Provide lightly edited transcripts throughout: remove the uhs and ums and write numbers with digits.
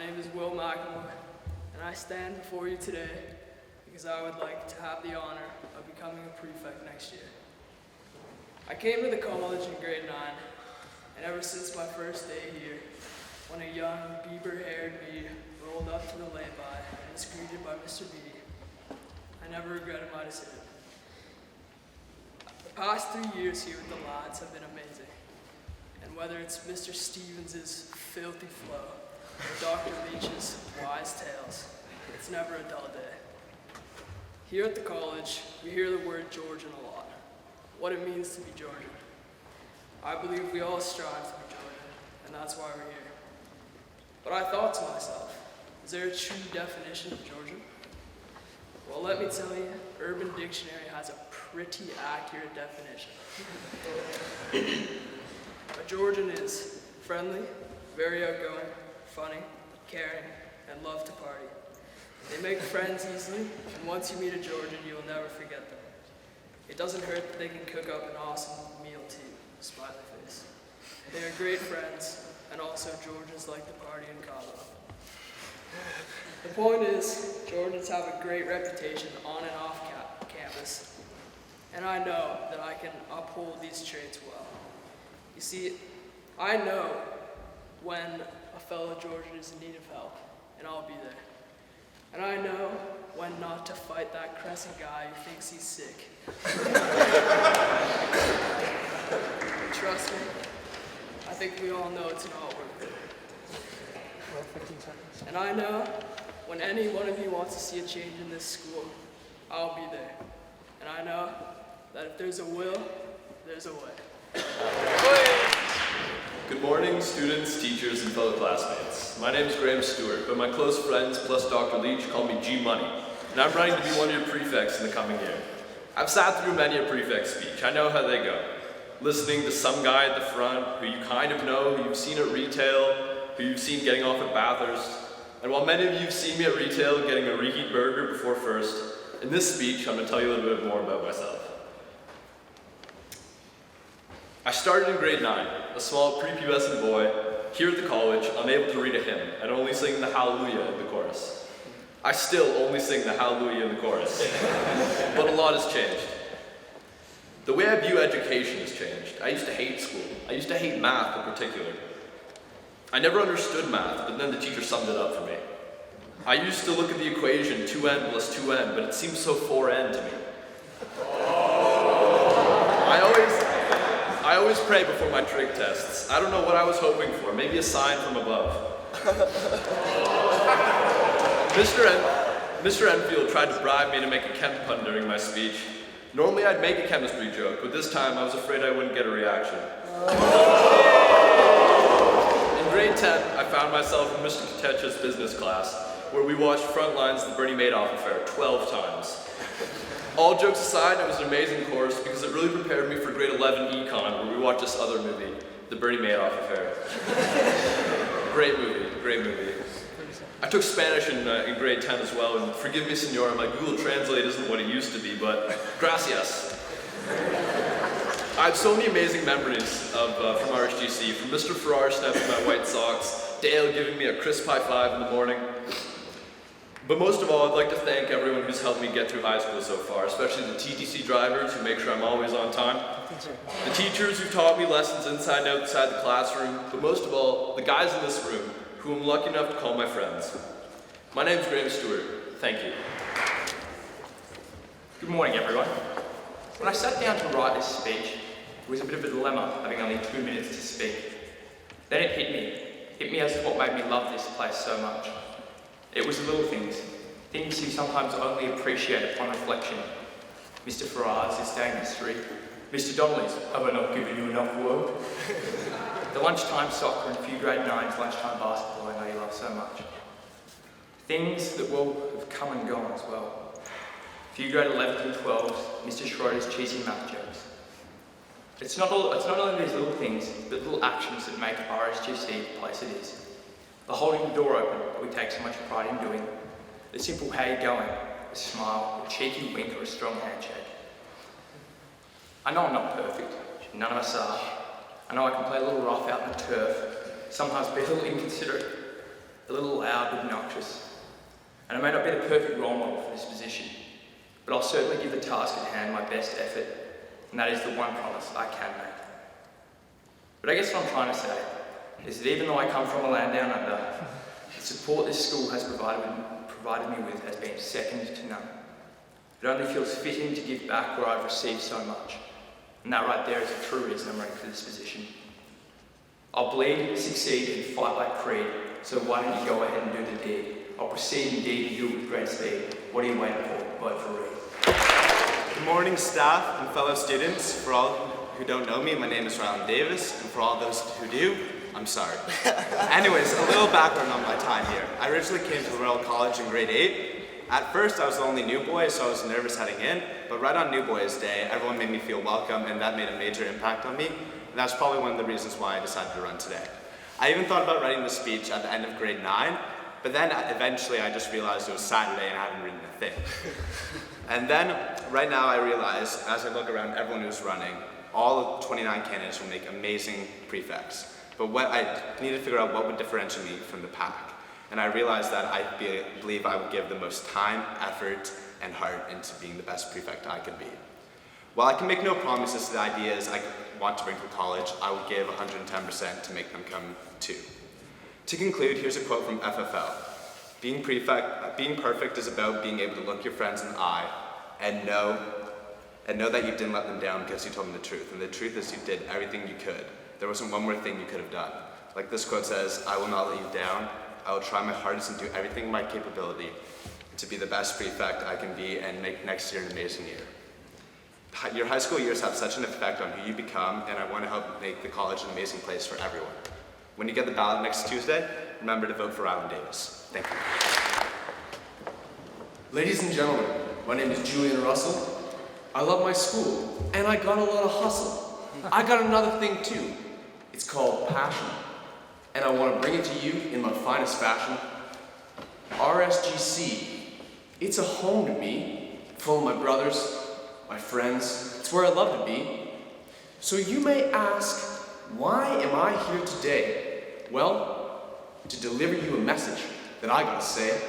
name is Will McEvoy, and I stand before you today because I would like to have the honor of becoming a prefect next year. I came to the college in grade 9, and ever since my first day here, when a young Bieber-haired me rolled up to the lay-by and was greeted by Mr. B, I never regretted my decision. The past 3 years here with the lads have been amazing, and whether it's Mr. Stevens' filthy flow or Dr. Leach's wise tales, it's never a dull day. Here at the college, we hear the word Georgian a lot, what it means to be Georgian. I believe we all strive to be Georgian, and that's why we're here. But I thought to myself, is there a true definition of Georgian? Well, let me tell you, Urban Dictionary has a pretty accurate definition. A Georgian is friendly, very outgoing, funny, caring, and love to party. They make friends easily, and once you meet a Georgian, you will never forget them. It doesn't hurt that they can cook up an awesome meal too, smiley face. They are great friends, and also Georgians like to party in Cabo. The point is, Georgians have a great reputation on and off campus, and I know that I can uphold these traits well. You see, I know when a fellow Georgian is in need of help, and I'll be there. And I know when not to fight that crescent guy who thinks he's sick. Trust me, I think we all know it's not worth it. Well, 15 seconds. And I know when any one of you wants to see a change in this school, I'll be there. And I know that if there's a will, there's a way. Good morning, students, teachers, and fellow classmates. My name is Graeme Stewart, but my close friends plus Dr. Leach call me G-Money, and I'm running to be one of your prefects in the coming year. I've sat through many a prefect speech. I know how they go. Listening to some guy at the front who you kind of know, who you've seen at retail, who you've seen getting off at Bathurst. And while many of you have seen me at retail getting a reheat burger before first, in this speech I'm going to tell you a little bit more about myself. I started in grade 9, a small prepubescent boy, here at the college, unable to read a hymn, and only sing the Hallelujah in the chorus. I still only sing the Hallelujah in the chorus, but a lot has changed. The way I view education has changed. I used to hate school. I used to hate math in particular. I never understood math, but then the teacher summed it up for me. I used to look at the equation 2n plus 2n, but it seemed so 4n to me. I always pray before my trig tests. I don't know what I was hoping for, maybe a sign from above. Mr. Enfield tried to bribe me to make a chem pun during my speech. Normally I'd make a chemistry joke, but this time I was afraid I wouldn't get a reaction. In grade 10, I found myself in Mr. Katecha's business class, where we watched Frontline's The Bernie Madoff Affair 12 times. All jokes aside, it was an amazing course because it really prepared me for grade 11 econ, where we watched this other movie, The Bernie Madoff Affair. Great movie. I took Spanish in grade 10 as well, and forgive me, senora, my Google Translate isn't what it used to be, but gracias. I have so many amazing memories from RSGC, from Mr. Farrar snapping my white socks, Dale giving me a crisp high five in the morning. But most of all, I'd like to thank everyone who's helped me get through high school so far, especially the TTC drivers who make sure I'm always on time, the teachers who taught me lessons inside and outside the classroom, but most of all, the guys in this room who I'm lucky enough to call my friends. My name's Graeme Stewart. Thank you. Good morning, everyone. When I sat down to write this speech, it was a bit of a dilemma having only 2 minutes to speak. Then it hit me as to what made me love this place so much. It was the little things you sometimes only appreciate upon reflection. Mr. Farrar's disdain history, Mr. Donnelly's, have I not given you enough work? The lunchtime soccer and few grade 9's lunchtime basketball I know you love so much. Things that will have come and gone as well. Few grade 11s and 12's, Mr. Schroeder's cheesy math jokes. It's not only these little things, but little actions that make RSGC the place it is. The holding the door open that we take so much pride in doing. The simple how you going, a smile, a cheeky wink or a strong handshake. I know I'm not perfect, none of us are. I know I can play a little rough out in the turf, sometimes be a little inconsiderate. a little loud but obnoxious. And I may not be the perfect role model for this position, but I'll certainly give the task at hand my best effort, and that is the one promise I can make. But I guess what I'm trying to say is that even though I come from a land down under, the support this school has provided me with has been second to none. It only feels fitting to give back where I've received so much, and that right there is a true reason I'm running for this position. I'll bleed, succeed, and fight like creed, so why don't you go ahead and do the deed? I'll proceed indeed and do it with great speed. What are you waiting for? Vote for Reed. Good morning, staff and fellow students. For all who don't know me, my name is Rylan Davis, and for all those who do, I'm sorry. Anyways, a little background on my time here. I originally came to Royal College in grade 8. At first, I was the only new boy, so I was nervous heading in, but right on New Boys Day, everyone made me feel welcome, and that made a major impact on me, and that's probably one of the reasons why I decided to run today. I even thought about writing the speech at the end of grade 9, but then eventually I just realized it was Saturday and I hadn't written a thing. And then, right now I realize, as I look around everyone who's running, all of 29 candidates will make amazing prefects. But what I need to figure out what would differentiate me from the pack. And I realized that I believe I would give the most time, effort, and heart into being the best prefect I could be. While I can make no promises to the ideas I want to bring to college, I will give 110% to make them come true. To conclude, here's a quote from FFL. Being perfect is about being able to look your friends in the eye and know that you didn't let them down because you told them the truth. And the truth is you did everything you could. There wasn't one more thing you could have done. Like this quote says, I will not let you down. I will try my hardest and do everything in my capability to be the best prefect I can be and make next year an amazing year. Your high school years have such an effect on who you become, and I want to help make the college an amazing place for everyone. When you get the ballot next Tuesday, remember to vote for Rylan Davis. Thank you. Ladies and gentlemen, my name is Julian Russell. I love my school, and I got a lot of hustle. I got another thing too. It's called passion, and I want to bring it to you in my finest fashion. RSGC, it's a home to me, full of my brothers, my friends. It's where I love to be. So you may ask, why am I here today? Well, to deliver you a message that I gotta say.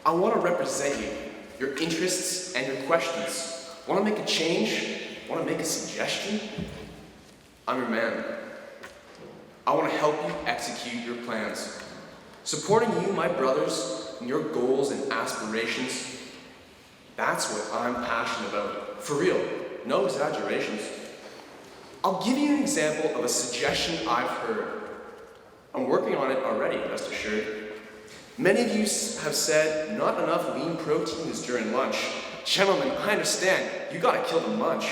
I want to represent you, your interests and your questions. Want to make a change? Want to make a suggestion? I'm your man. I want to help you execute your plans. Supporting you, my brothers, in your goals and aspirations, that's what I'm passionate about. For real, no exaggerations. I'll give you an example of a suggestion I've heard. I'm working on it already, rest assured. Many of you have said not enough lean proteins during lunch. Gentlemen, I understand, you gotta kill the munch.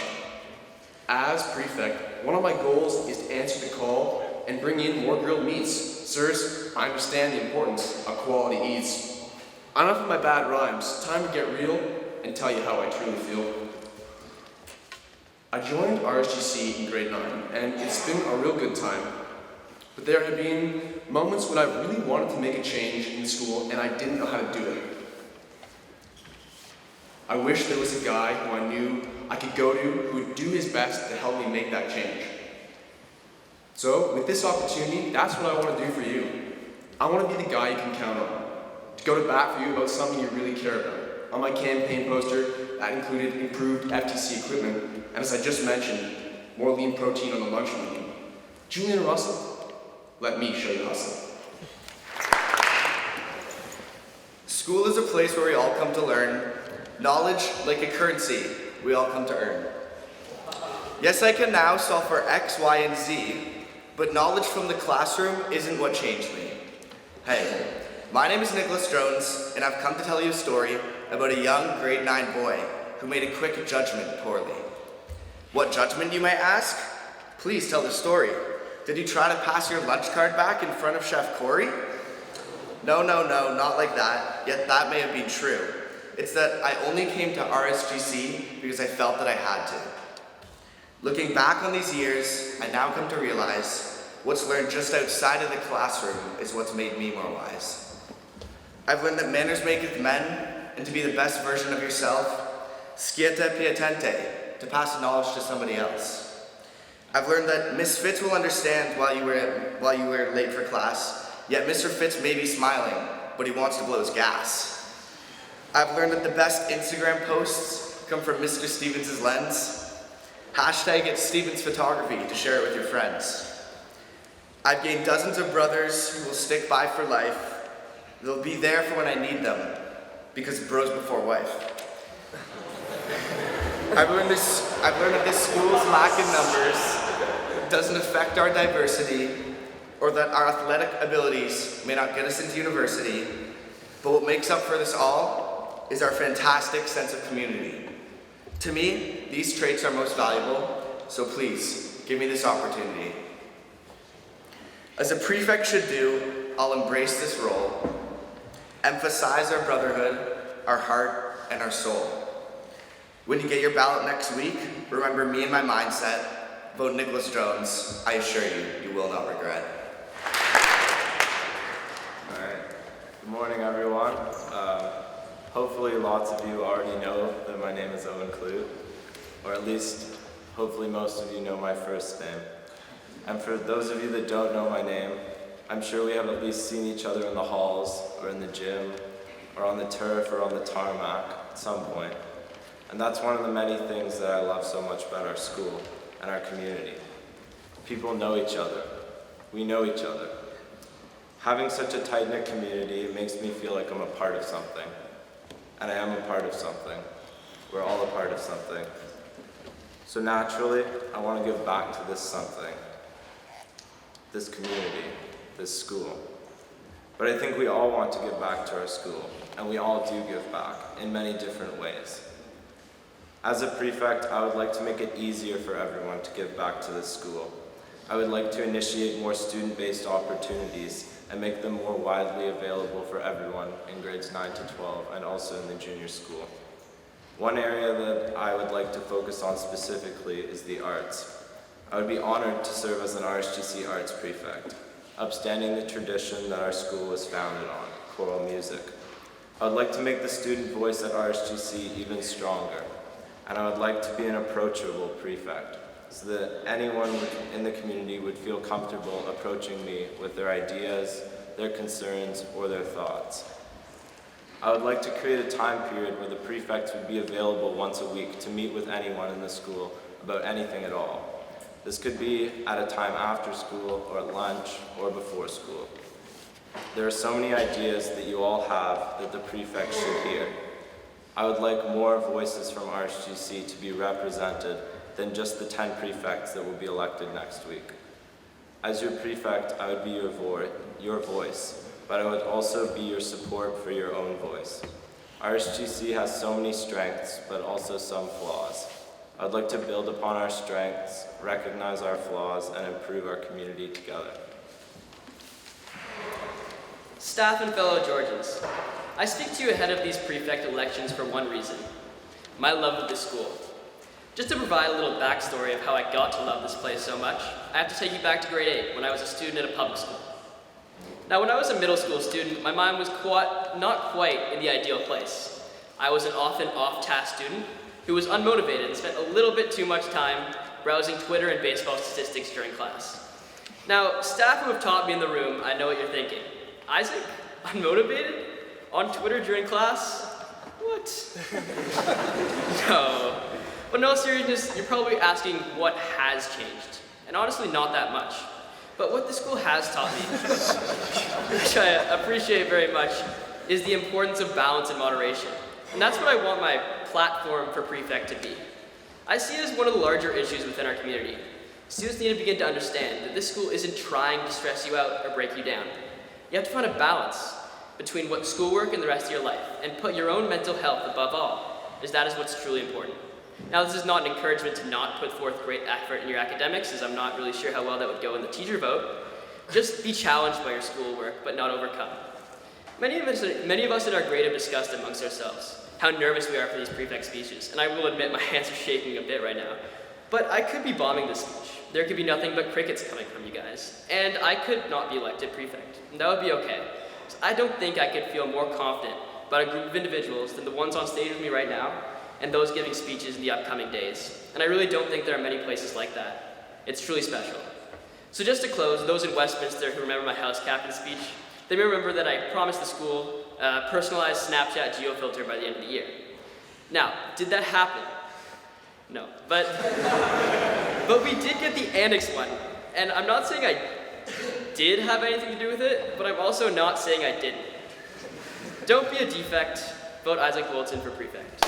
As prefect, one of my goals is to answer the call and bring in more grilled meats. Sirs, I understand the importance of quality eats. Enough of my bad rhymes, time to get real and tell you how I truly feel. I joined RSGC in grade 9, and it's been a real good time. But there have been moments when I really wanted to make a change in school, and I didn't know how to do it. I wish there was a guy who I knew I could go to who would do his best to help me make that change. So, with this opportunity, that's what I want to do for you. I want to be the guy you can count on, to go to bat for you about something you really care about. On my campaign poster, that included improved FTC equipment, and as I just mentioned, more lean protein on the lunch menu. Julian Russell, let me show you hustle. School is a place where we all come to learn. Knowledge, like a currency, we all come to earn. Yes, I can now solve for X, Y, and Z, but knowledge from the classroom isn't what changed me. Hey, my name is Nicholas Jones, and I've come to tell you a story about a young grade 9 boy who made a quick judgment poorly. What judgment, you may ask? Please tell the story. Did you try to pass your lunch card back in front of Chef Corey? No, not like that, yet that may have been true. It's that I only came to RSGC because I felt that I had to. Looking back on these years, I now come to realize what's learned just outside of the classroom is what's made me more wise. I've learned that manners maketh men, and to be the best version of yourself, sciete pietente, to pass knowledge to somebody else. I've learned that misfits will understand while you were late for class, Yet Mr. Fitz may be smiling, but he wants to blow his gas. I've learned that the best Instagram posts come from Mr. Stevens' lens. Hashtag it's Stevens Photography to share it with your friends. I've gained dozens of brothers who will stick by for life. They'll be there for when I need them, because bros before wife. I've learned that this school's lack in numbers doesn't affect our diversity, or that our athletic abilities may not get us into university, but what makes up for this all is our fantastic sense of community. To me, these traits are most valuable, so please, give me this opportunity. As a prefect should do, I'll embrace this role, emphasize our brotherhood, our heart, and our soul. When you get your ballot next week, remember me and my mindset. Vote Nicholas Jones. I assure you, you will not regret. All right. Good morning, everyone. Hopefully lots of you already know that my name is Owen Clute, or at least hopefully most of you know my first name. And for those of you that don't know my name, I'm sure we have at least seen each other in the halls, or in the gym, or on the turf, or on the tarmac at some point. And that's one of the many things that I love so much about our school and our community. People know each other. We know each other. Having such a tight-knit community makes me feel like I'm a part of something. And I am a part of something. We're all a part of something. So naturally, I want to give back to this something, this community, this school. But I think we all want to give back to our school, and we all do give back in many different ways. As a prefect, I would like to make it easier for everyone to give back to this school. I would like to initiate more student-based opportunities and make them more widely available for everyone in grades 9 to 12 and also in the junior school. One area that I would like to focus on specifically is the arts. I would be honored to serve as an RSGC arts prefect, upstanding the tradition that our school was founded on, choral music. I would like to make the student voice at RSGC even stronger, and I would like to be an approachable prefect, so that anyone in the community would feel comfortable approaching me with their ideas, their concerns, or their thoughts. I would like to create a time period where the prefects would be available once a week to meet with anyone in the school about anything at all. This could be at a time after school, or at lunch, or before school. There are so many ideas that you all have that the prefect should hear. I would like more voices from RSGC to be represented than just the 10 prefects that will be elected next week. As your prefect, I would be your voice, but I would also be your support for your own voice. RSGC has so many strengths, but also some flaws. I would like to build upon our strengths, recognize our flaws, and improve our community together. Staff and fellow Georgians, I speak to you ahead of these prefect elections for one reason: my love of this school. Just to provide a little backstory of how I got to love this place so much, I have to take you back to grade 8 when I was a student at a public school. Now, when I was a middle school student, my mind was not quite in the ideal place. I was an often off-task student who was unmotivated and spent a little bit too much time browsing Twitter and baseball statistics during class. Now, staff who have taught me in the room, I know what you're thinking. Isaac? Unmotivated? On Twitter during class? What? No. But in all seriousness, you're probably asking what has changed. And honestly, not that much. But what the school has taught me, which I appreciate very much, is the importance of balance and moderation. And that's what I want my platform for prefect to be. I see it as one of the larger issues within our community. Students need to begin to understand that this school isn't trying to stress you out or break you down. You have to find a balance between what schoolwork and the rest of your life, and put your own mental health above all, as that is what's truly important. Now, this is not an encouragement to not put forth great effort in your academics, as I'm not really sure how well that would go in the teacher vote. Just be challenged by your schoolwork, but not overcome. Many of us in our grade have discussed amongst ourselves how nervous we are for these prefect speeches, and I will admit my hands are shaking a bit right now. But I could be bombing this speech. There could be nothing but crickets coming from you guys, and I could not be elected prefect, and that would be okay. So I don't think I could feel more confident about a group of individuals than the ones on stage with me right now, and those giving speeches in the upcoming days. And I really don't think there are many places like that. It's truly special. So just to close, those in Westminster who remember my House Captain speech, they may remember that I promised the school a personalized Snapchat geofilter by the end of the year. Now, did that happen? No, but we did get the annex one, and I'm not saying I did have anything to do with it, but I'm also not saying I didn't. Don't be a defect, vote Isaac Boloton for Prefect.